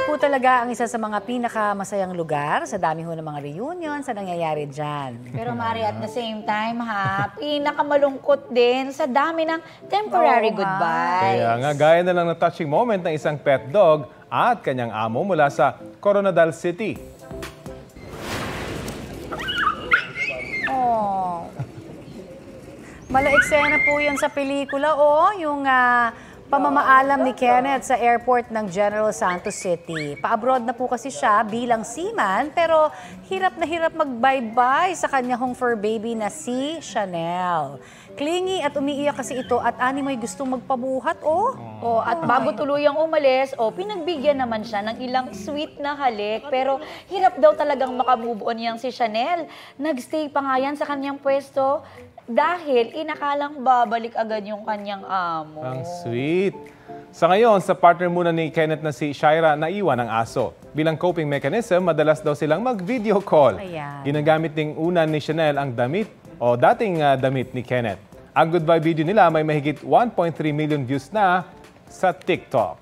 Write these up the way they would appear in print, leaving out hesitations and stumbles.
Airport po talaga ang isa sa mga pinakamasayang lugar sa dami ho ng mga reunion sa nangyayari dyan. Pero Mari, at the same time pinakamalungkot din sa dami ng temporary goodbyes. Kaya nga, gaya na lang ng touching moment ng isang pet dog at kanyang amo mula sa Coronadal City. Oh. Malaeksena po yan sa pelikula, yung pamamaalam ni Kenneth sa airport ng General Santos City. Pa-abroad na po kasi siya bilang seaman, pero hirap na hirap mag-bye-bye sa kanyang fur baby na si Chanel. Clingy at umiiyak kasi ito at animoy gustong magpabuhat, At bago tuluyang umalis, pinagbigyan naman siya ng ilang sweet na halik. Pero hirap daw talagang makamove on yang si Chanel. Nagstay pa nga yan sa kanyang pwesto dahil inakalang babalik agad yung kanyang amo. Ang sweet. Sa ngayon, sa partner muna ni Kenneth na si Shaira, naiwan ang aso. Bilang coping mechanism, madalas daw silang mag-video call. Ayan. Ginagamit ding unan ni Chanel ang damit o dating damit ni Kenneth. Ang goodbye video nila may mahigit 1.3 million views na sa TikTok.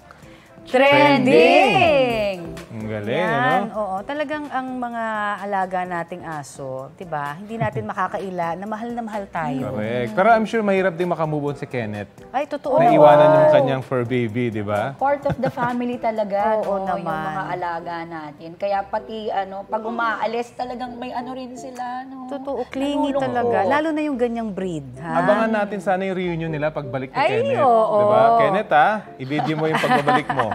Trending! Ang galing, Yan, ano? oo. Talagang ang mga alaga nating aso, 'di ba? Hindi natin makakaila na mahal tayo. Correct. Pero I'm sure mahirap din makamove on si Kenneth. Ay, totoo. Naiwanan yung kanyang fur baby, di ba? Part of the family talaga, Oo yung naman. mga alaga natin. Kaya pati pag umaalis talagang may rin sila. No? Totoo, clingy Nalulungkot. talaga. Lalo na yung ganyang breed, ha? Abangan natin sana yung reunion nila pagbalik ni Ay, Kenneth. oo. Di ba? Kenneth, i-video mo yung pagbabalik mo.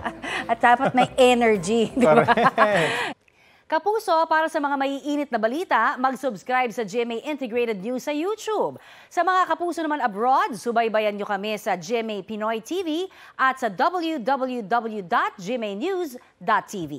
At dapat may energy, di ba? Correct. Kapuso, para sa mga maiinit na balita, mag-subscribe sa GMA Integrated News sa YouTube. Sa mga kapuso naman abroad, subaybayan nyo kami sa GMA Pinoy TV at sa www.gmanews.tv.